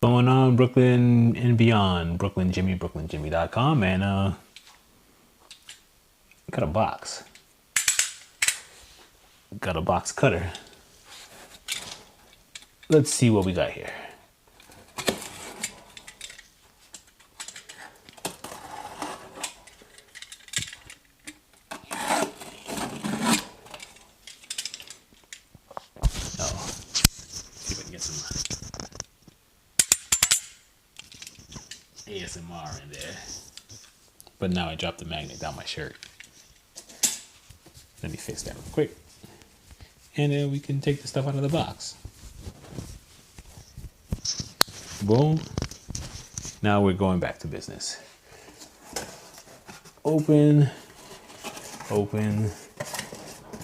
going on, Brooklyn and beyond? Brooklyn Jimmy, brooklynjimmy.com, and got a box. Got a box cutter. Let's see what we got here. Oh, see if I can get some ASMR in there. But now I dropped the magnet down my shirt. Let me fix that real quick. And then we can take the stuff out of the box. Boom. Now we're going back to business. Open, open,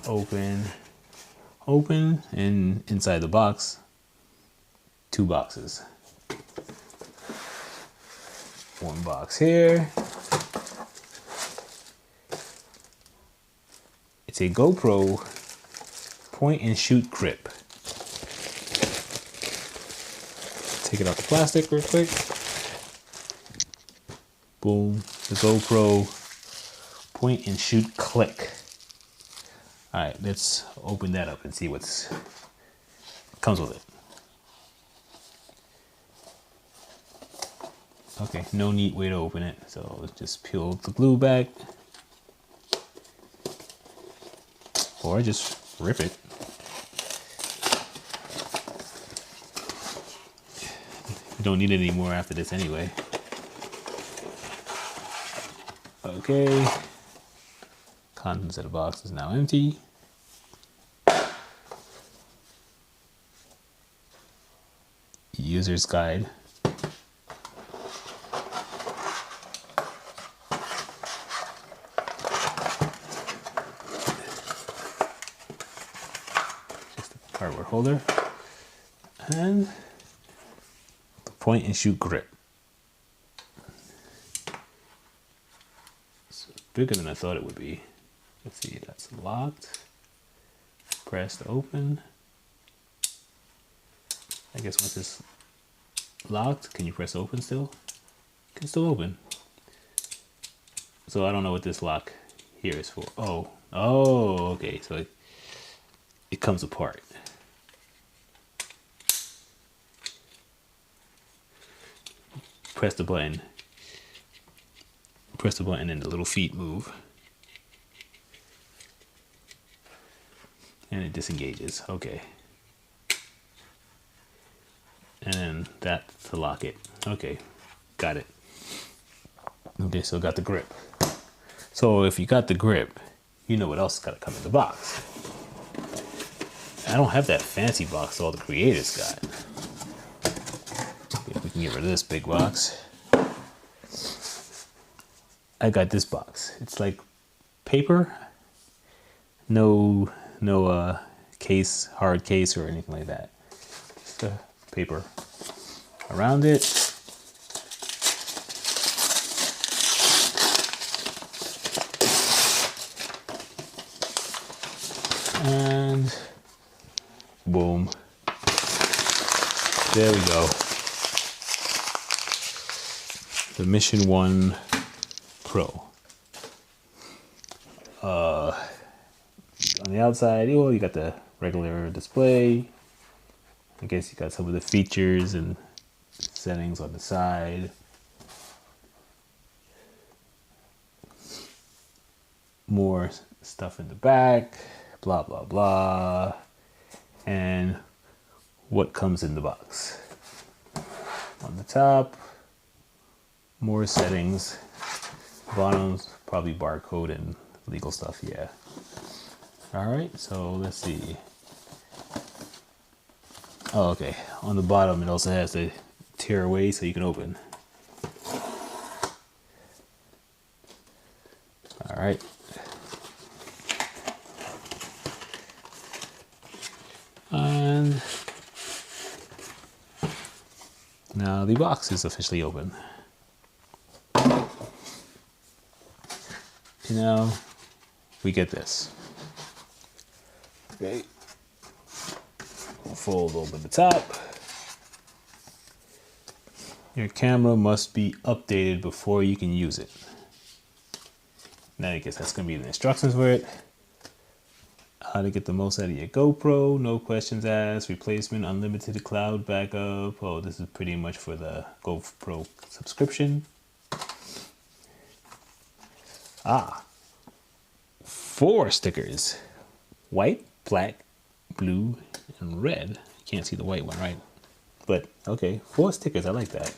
open, open, and inside the box, 2 boxes. One box here. It's a GoPro point and shoot grip. Take it out the plastic real quick. Boom. The GoPro point and shoot click. All right, let's open that up and see what's comes with it. Okay, no neat way to open it, so let's just peel the glue back. Or just rip it. You don't need it anymore after this anyway. Okay. Contents of the box is now empty. User's guide. Just a cardboard holder. And the point and shoot grip. It's bigger than I thought it would be. Let's see, that's locked. Press to open. I guess once it's locked, can you press open still? It can still open. So I don't know what this lock here is for. Oh, okay. So it comes apart. Press the button. Press the button and the little feet move. And it disengages. Okay. And then that to lock it. Okay, got it. Okay, so got the grip. So if you got the grip, you know what else got to come in the box. I don't have that fancy box all the creators got. If we can get rid of this big box. I got this box. It's like paper. No case, hard case or anything like that. Just a paper around it. And boom. There we go. The Mission 1 Pro. On the outside, you got the regular display. I guess you got some of the features and settings on the side. More stuff in the back, blah, blah, blah. And what comes in the box. On the top, more settings. Bottoms, probably barcode and legal stuff, yeah. All right, so let's see. Oh, okay. On the bottom, it also has the tear away so you can open. All right. And now the box is officially open. And now we get this. Okay. We'll fold open the top. Your camera must be updated before you can use it. Now I guess that's going to be the instructions for it. How to get the most out of your GoPro, no questions asked, replacement, unlimited cloud backup. Oh, this is pretty much for the GoPro subscription. 4 stickers. White, black, blue, and red. You can't see the white one, right? But okay, 4 stickers, I like that.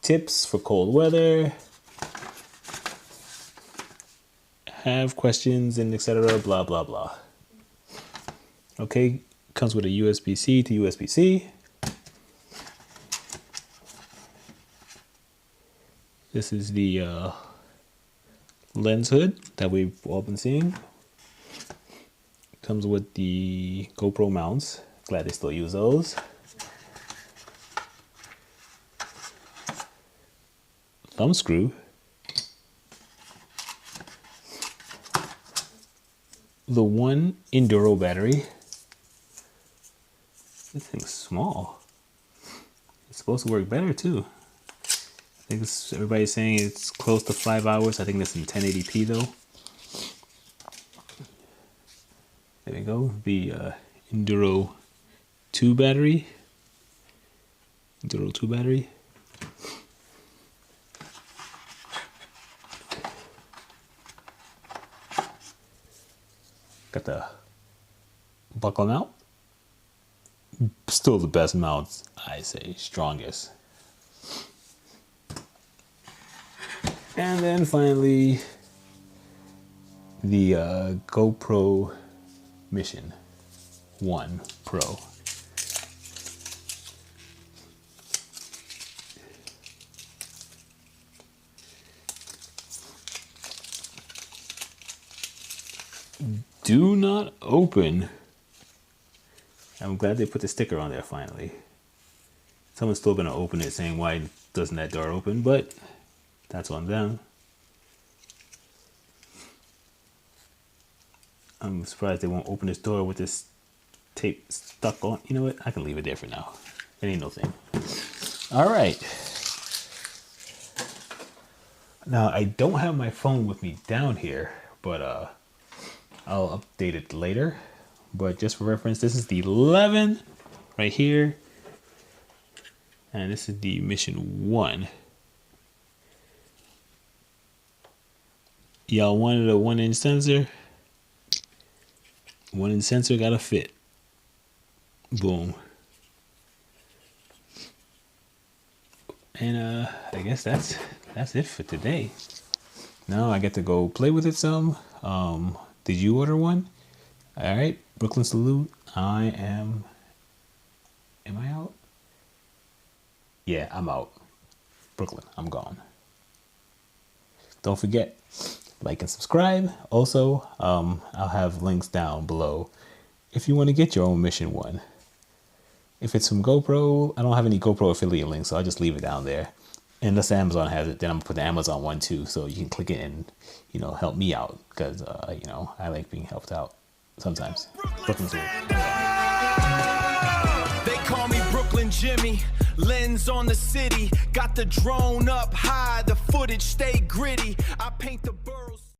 Tips for cold weather. Have questions and etc. Blah blah blah. Okay, comes with a USB-C to USB-C. This is the lens hood that we've all been seeing. Comes with the GoPro mounts. Glad they still use those. Thumb screw. The 1 Enduro battery. This thing's small. It's supposed to work better too. I think everybody's saying it's close to 5 hours. I think that's in 1080p though. There we go. The Enduro 2 battery. Enduro 2 battery. Got the buckle mount. Still the best mount, I say, strongest. And then finally, the GoPro Mission 1 Pro. Do not open. I'm glad they put the sticker on there finally. Someone's still gonna open it saying, why doesn't that door open? But that's on them. I'm surprised they won't open this door with this tape stuck on. You know what? I can leave it there for now. It ain't no thing. All right. Now I don't have my phone with me down here, but I'll update it later. But just for reference, this is the 11 right here. And this is the Mission 1. Y'all wanted a 1-inch sensor. 1-inch sensor gotta fit. Boom. And I guess that's it for today. Now I get to go play with it some. Did you order one? All right, Brooklyn salute. Am I out? Yeah, I'm out. Brooklyn, I'm gone. Don't forget, like and subscribe. Also, I'll have links down below if you want to get your own Mission 1. If it's from GoPro, I don't have any GoPro affiliate links, so I'll just leave it down there. Unless Amazon has it, then I'm gonna put the Amazon one too, so you can click it and, you know, help me out, because you know, I like being helped out sometimes. Brooklyn salute. They call me Brooklyn Jimmy. Lens on the city, got the drone up high, the footage stay gritty. I paint the bird.